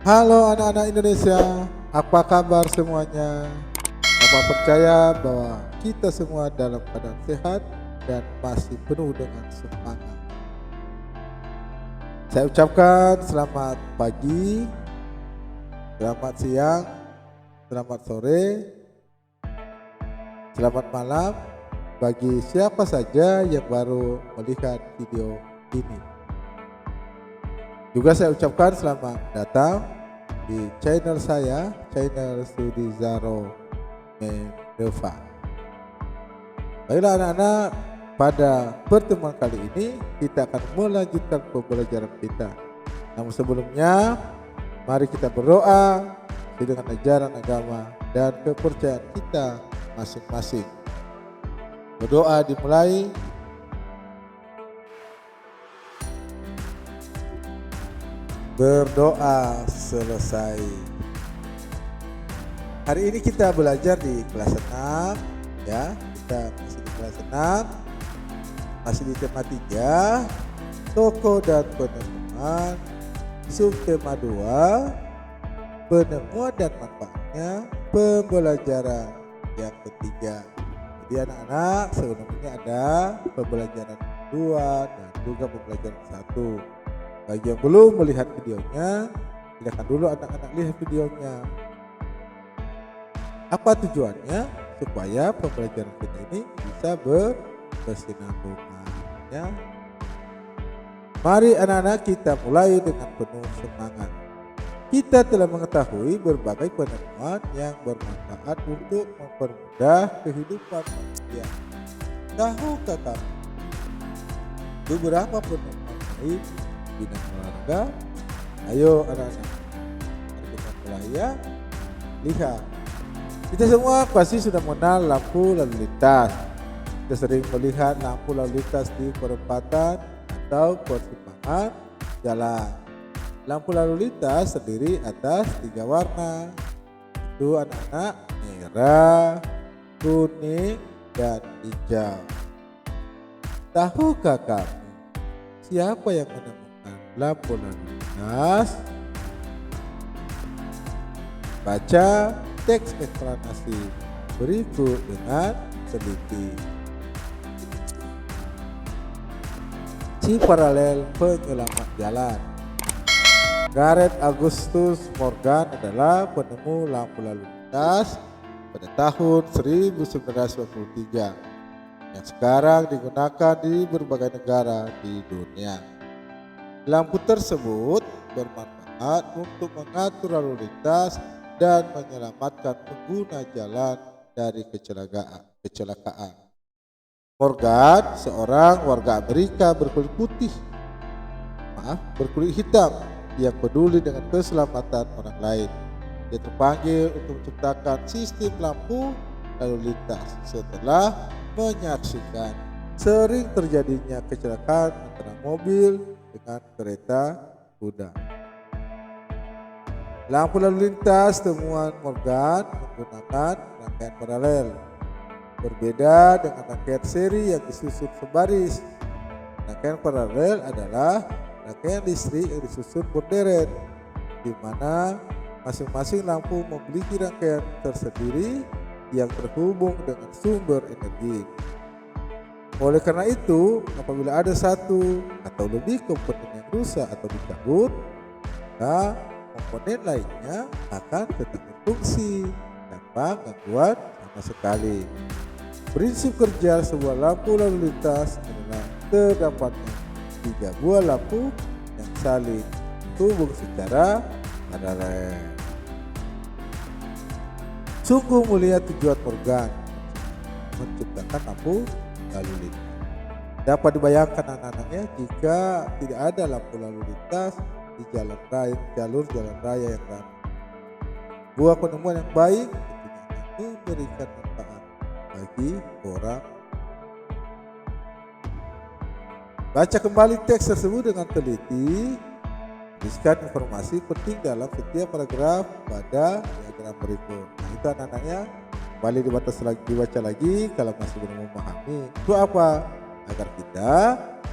Halo anak-anak Indonesia, apa kabar semuanya? Apa percaya bahwa kita semua dalam keadaan sehat dan masih penuh dengan semangat? Saya ucapkan selamat pagi, selamat siang, selamat sore, selamat malam bagi siapa saja yang baru melihat video ini. Juga saya ucapkan selamat datang di channel saya, channel Sudizaro Mendeva. Baiklah anak-anak, pada pertemuan kali ini kita akan melanjutkan pembelajaran kita. Namun sebelumnya, mari kita berdoa dengan ajaran agama dan kepercayaan kita masing-masing. Berdoa dimulai. Berdoa selesai. Hari ini kita belajar di kelas 6 ya. Kita masih di kelas 6. Masih di tema 3, tokoh dan penemuan. Subtema 2, penemuan dan manfaatnya pembelajaran yang ketiga. Jadi anak-anak, sebelum ini ada pembelajaran 2 dan juga pembelajaran 1. Bagi yang belum melihat videonya, silakan dulu anak-anak lihat videonya. Apa tujuannya? Supaya pembelajaran kita ini bisa berkesinambungan ya. Mari anak-anak kita mulai dengan penuh semangat. Kita telah mengetahui berbagai penemuan yang bermanfaat untuk mempermudah kehidupan manusia. Tahukah kamu beberapa penemuan lain bidang olahraga? Ayo anak-anak, mari kita mulai ya. Lihat, kita semua pasti sudah mengenal lampu lalu lintas. Kita sering melihat lampu lalu lintas di perempatan atau persimpangan jalan. Lampu lalu lintas terdiri atas 3 warna, itu anak-anak merah, kuning, dan hijau. Tahukah kamu siapa yang menemukan lampu lalu lintas? Baca teks eksplanasi berikut dengan teliti. Si paralel penyelamat jalan. Gareth Augustus Morgan adalah penemu lampu lalu lintas pada tahun 1993 yang sekarang digunakan di berbagai negara di dunia. Lampu tersebut bermanfaat untuk mengatur lalu lintas dan menyelamatkan pengguna jalan dari kecelakaan. Morgan, seorang warga Amerika berkulit hitam yang peduli dengan keselamatan orang lain. Dia terpanggil untuk menciptakan sistem lampu lalu lintas setelah menyaksikan sering terjadinya kecelakaan antara mobil dengan kereta kuda. Lampu lalu lintas temuan Morgan menggunakan rangkaian paralel, berbeda dengan rangkaian seri yang disusun sebaris. Rangkaian paralel adalah rangkaian listrik yang disusun berderet, di mana masing-masing lampu memiliki rangkaian tersendiri yang terhubung dengan sumber energi. Oleh karena itu, apabila ada satu atau lebih komponen yang rusak atau dicabut, maka komponen lainnya akan tetap berfungsi tanpa gangguan sama sekali. Prinsip kerja sebuah lampu lalu lintas adalah terdapatnya 3 buah lampu yang saling terhubung secara paralel. Sungguh mulia tujuan Morgan menciptakan lampu lalu lintas. Dapat dibayangkan anak-anaknya jika tidak ada lampu lalu lintas di jalur jalan raya yang ramai. Buah penemuan yang baik tentunya memberikan manfaat bagi orang. Baca kembali teks tersebut dengan teliti. Tuliskan informasi penting dalam setiap paragraf pada diagram berikut. Nah, itu anak-anaknya kembali dibaca lagi kalau masih belum memahami. Itu apa? agar kita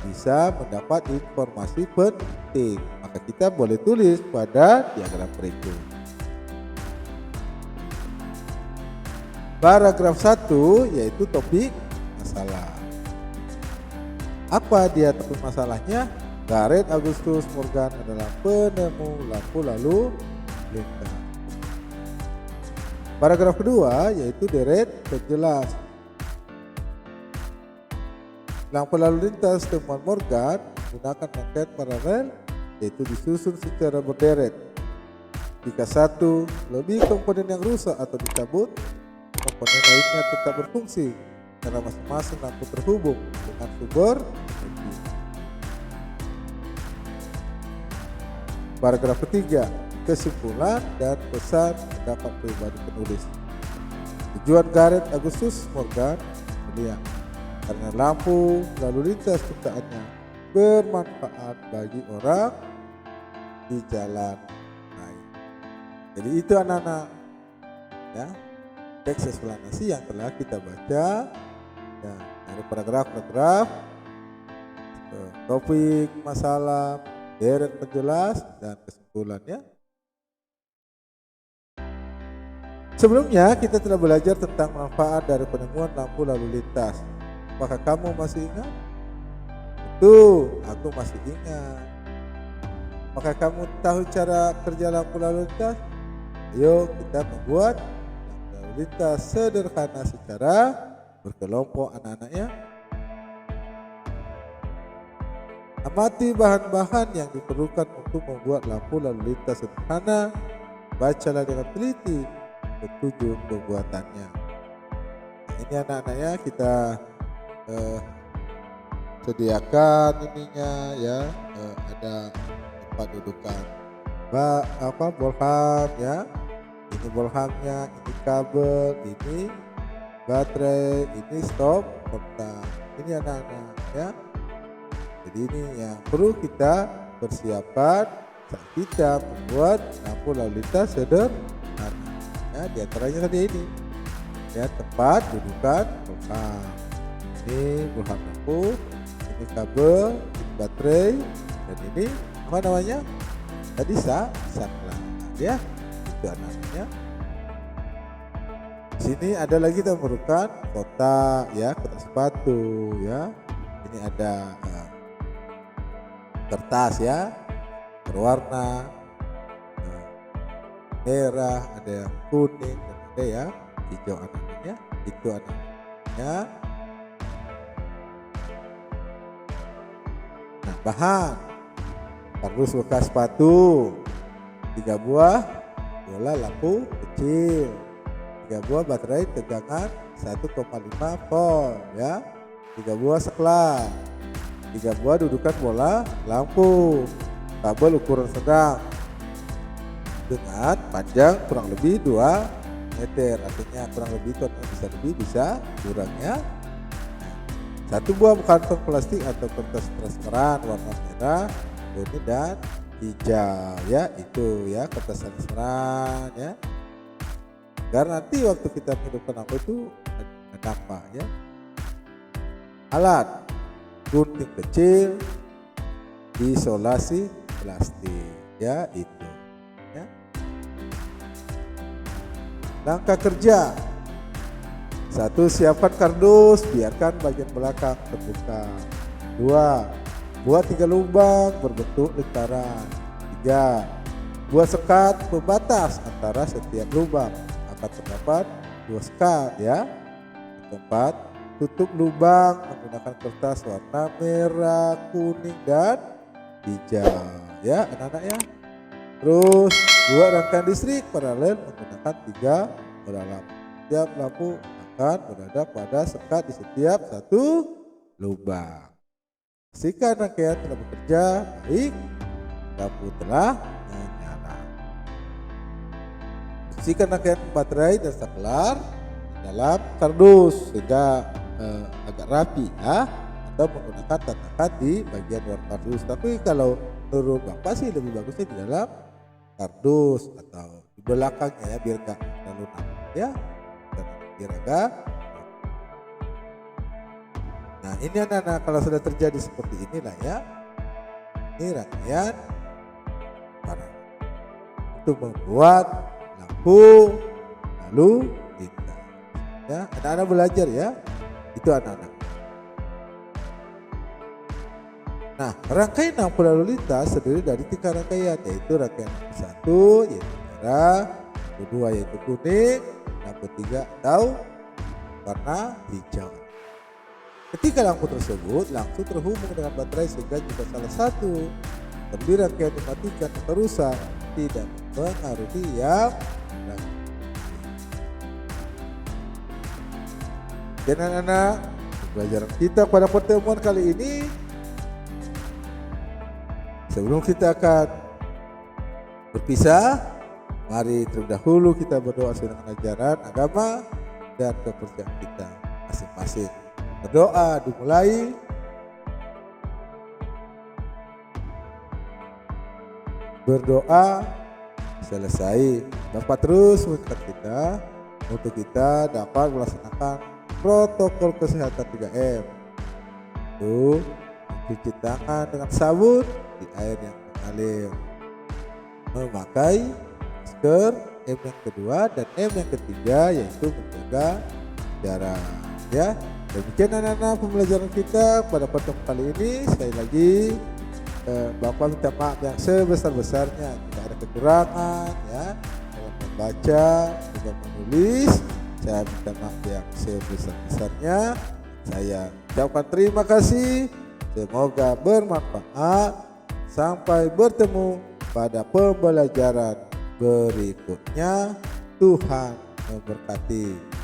bisa mendapat informasi penting. Maka kita boleh tulis pada diagram berikut. Paragraf 1 yaitu topik masalah. Apa dia topik masalahnya? Gareth Augustus Morgan adalah penemu lampu lalu lintas. Paragraf kedua yaitu deret penjelas. Lampu lalu lintas temuan Morgan menggunakan rangkaian paralel yaitu disusun secara berderet. Jika satu lebih komponen yang rusak atau dicabut, komponen lainnya tetap berfungsi karena masing-masing lampu terhubung dengan sumber energi. Paragraf ketiga, kesimpulan dan pesan pendapat pribadi penulis. Tujuan Gareth Augustus Morgan mulia karena lampu lalu lintas ciptaannya bermanfaat bagi orang di jalan raya. Jadi itu anak-anak ya, teks eksplanasi yang telah kita baca ya, dari paragraf-paragraf, topik masalah, deret penjelas, dan kesimpulannya. Sebelumnya kita telah belajar tentang manfaat dari penemuan lampu lalu lintas. Apakah kamu masih ingat? Betul, aku masih ingat. Apakah kamu tahu cara kerja lampu lalu lintas? Ayo kita membuat lampu lalu lintas sederhana secara berkelompok anak-anaknya. Amati bahan-bahan yang diperlukan untuk membuat lampu lalu lintas sederhana. Bacalah dengan teliti petunjuk pembuatannya. Nah, ini anak-anaknya kita sediakan ininya ya, ada tempat dudukan bolham ya, ini bolhamnya, ini kabel, ini baterai, ini stop kontak. Ini anak-anak ya. Jadi ini yang perlu kita persiapkan saat kita membuat lampu lalu lintas sederhana. Ya, di antaranya tadi ini ya, tempat dudukan bolham, ini bolham lampu, ini kabel, ini baterai, dan ini apa namanya tadi saklar ya, itu anak-anaknya. Sini ada lagi kita memerlukan kotak ya, kotak sepatu ya, ini ada kertas ya berwarna merah, ada yang kuning, dan ada yang hijau anak-anaknya. Itu anak-anaknya. Nah, bahan kardus bekas sepatu, 3 buah bola lampu kecil, 3 buah baterai tegangan 1,5 volt ya, 3 buah saklar, 3 buah dudukan bola lampu, kabel ukuran sedang dengan panjang kurang lebih 2 meter, artinya kurang lebih itu bisa lebih bisa kurangnya. 1 buah kantong plastik atau kertas transparan warna merah, kuning dan hijau ya, itu ya kertas transparan ya, karena nanti waktu kita menghidupkan lampu itu ada dampak ya. Alat gunting kecil, isolasi plastik ya, itu ya. Langkah kerja: 1. Siapkan kardus, biarkan bagian belakang terbuka. 2. Buat 3 lubang berbentuk lingkaran. 3. Buat sekat pembatas antara setiap lubang, akan terdapat 2 sekat ya. 4. Tutup lubang menggunakan kertas warna merah, kuning, dan hijau ya anak-anak ya. Terus buat rangkaian listrik paralel menggunakan 3 bola lampu. Setiap lampu akan berada pada sekat di setiap 1 lubang. Pastikan rangkaian telah bekerja baik, lampu telah menyala. Pastikan rangkaian baterai dan saklar dalam kardus sehingga agak rapi ya, atau menggunakan tatakan di bagian luar kardus. Tapi kalau menurut Bapak sih lebih bagusnya di dalam kardus atau di belakangnya ya, biar enggak terlalu nampak ya, dan biar agak. Nah ini anak-anak, kalau sudah terjadi seperti inilah ya, ini rangkaian para untuk membuat lampu lalu lintas. Ya, anak-anak belajar ya, itu anak-anak. Nah, rangkaian lampu lalu lintas terdiri dari 3 rangkaian, yaitu rangkaian lampu 1 yaitu merah, lampu 2 yaitu kuning, lampu 3 atau warna hijau. Ketika lampu tersebut langsung terhubung dengan baterai, sehingga jika salah satu dari rangkaian dimatikan atau rusak tidak mempengaruhi yang lain. Dan anak-anak, pelajaran kita pada pertemuan kali ini, sebelum kita akan berpisah, mari terlebih dahulu kita berdoa sesuai dengan ajaran agama dan kepercayaan kita masing-masing. Berdoa dimulai. Berdoa selesai. Dapat terus mengingatkan kita untuk kita dapat melaksanakan protokol kesehatan 3M. Itu mencuci tangan dengan sabun di air yang mengalir, memakai masker, M yang kedua, dan M yang ketiga yaitu menjaga jarak. Ya, demikian anak-anak pembelajaran kita pada pertemuan kali ini. Sekali lagi Bapak minta maaf yang sebesar-besarnya jika ada kekurangan ya dalam membaca juga menulis. Saya minta maaf yang sebesar-besarnya. Saya ucapkan terima kasih. Semoga bermanfaat. Sampai bertemu pada pembelajaran berikutnya. Tuhan memberkati.